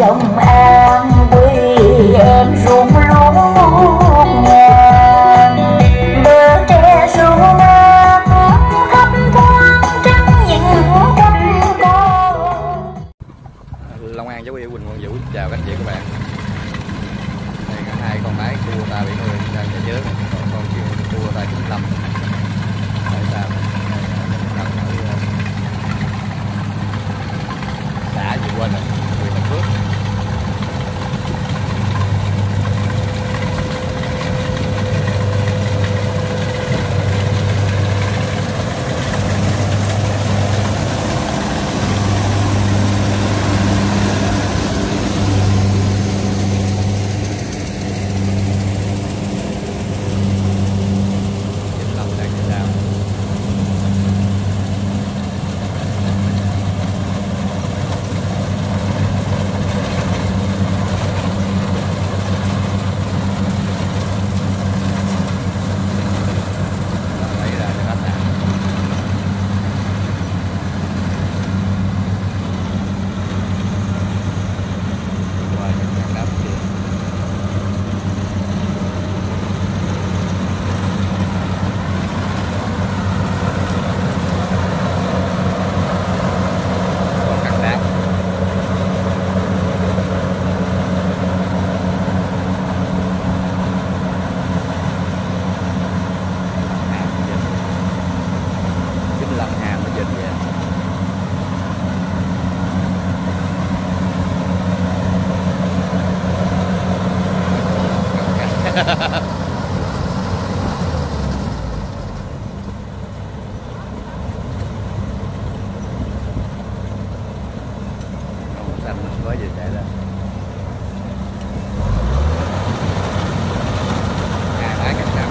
dòng an quê em rung lúa ngàn, bờ tre ru mát thấp thoáng trắng những cánh con. Long An cháu yêu Quỳnh Quang Vũ chào các anh chị các bạn. Đây có hai con máy cua ta 70 đang chạy trước, còn con kia cua ta 95. Tại sao? Xã gì quên rồi, huyện Tân Phước. Xanh mới vừa chạy ra. Máy cảnh sát.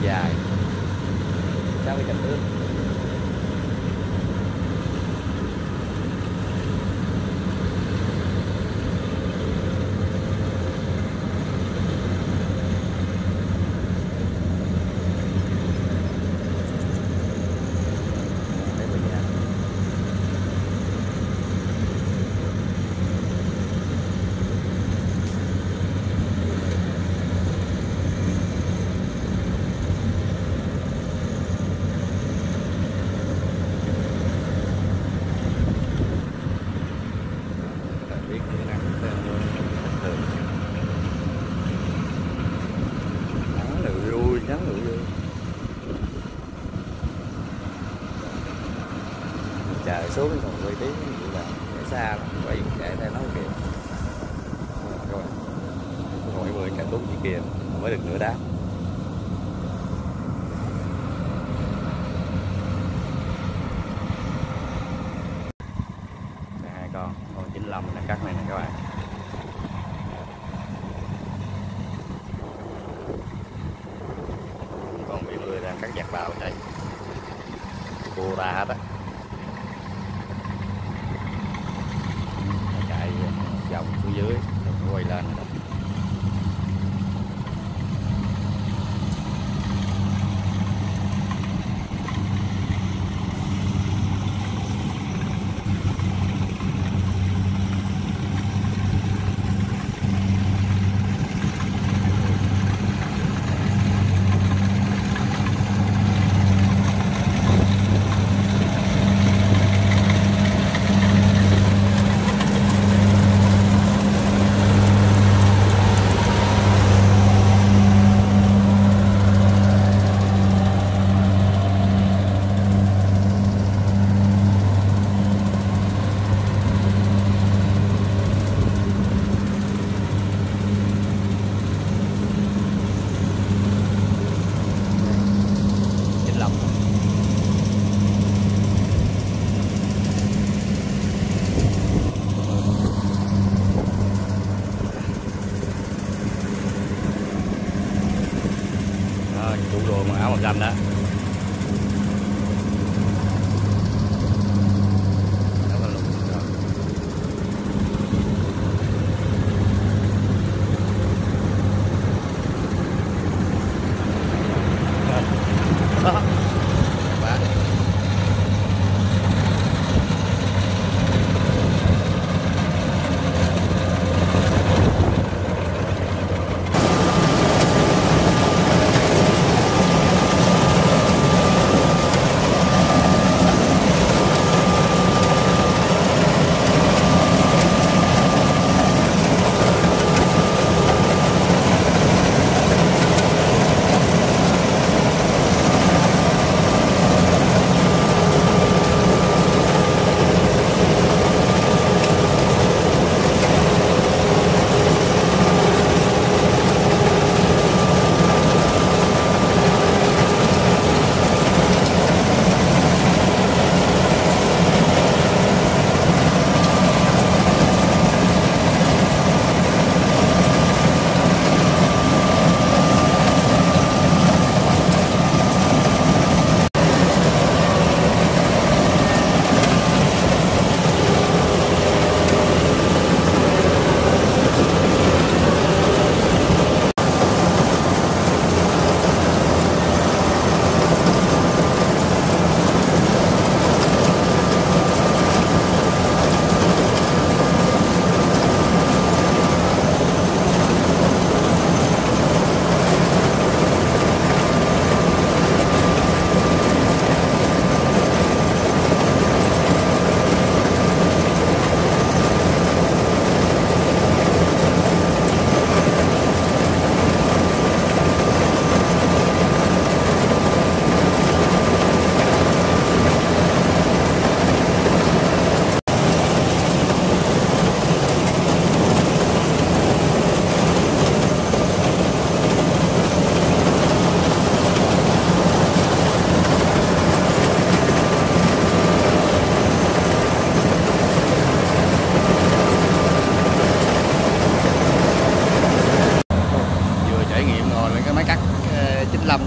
Dài sao cái chậm nước. Trời xuống còn quay tiếng vậy là xa lắm, quay chạy theo nó kìa các bạn, ngồi 10 cả tuốt như kia mới được nửa đám. Đây hai con 95 là cắt này nè các bạn. Còn bị người đang cắt giặt bao đây, cua ra hết á. Dòng xuống dưới quay lên rồi đó. màu xanh đó.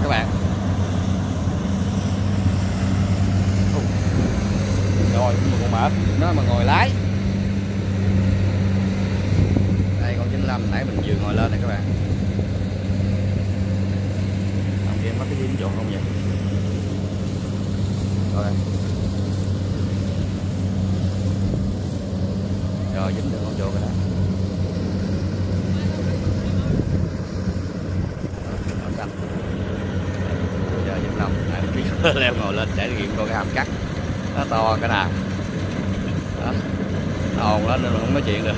Các bạn rồi con mệt nó mà ngồi lái đây con 95 nãy mình vừa ngồi lên này các bạn. Thằng kia mất cái gì trộn không vậy rồi dính được con trộn rồi đó. Leo ngồi lên trải nghiệm coi cái hàm cắt nó to cái nào đó, nó ồn lên nên mình không nói chuyện được.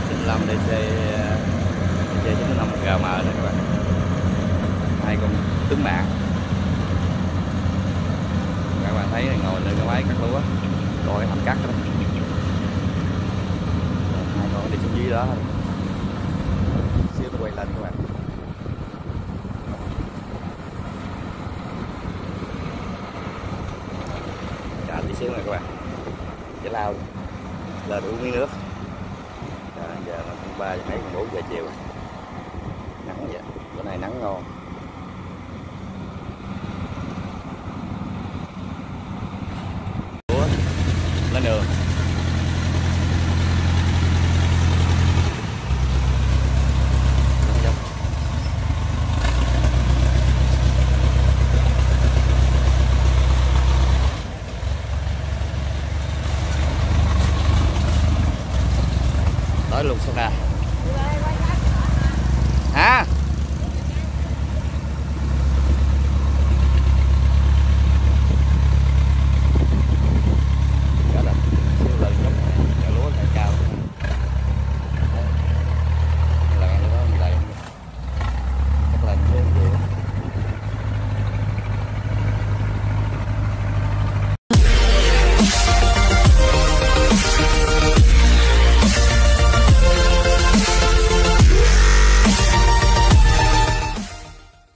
95 DC 95 GM này các bạn, hai con tướng mạng các bạn thấy ngồi lên cái máy cắt lúa coi cái hàm cắt đó, hai con đi xuống dưới đó xíu nó quay lên các bạn. Tí xíu này các bạn, cái lao lên uống miếng nước. Giờ là tháng 3 cho thấy 4 giờ chiều, nắng vậy, bữa nay nắng ngon. Lên đường tới luôn Sapa.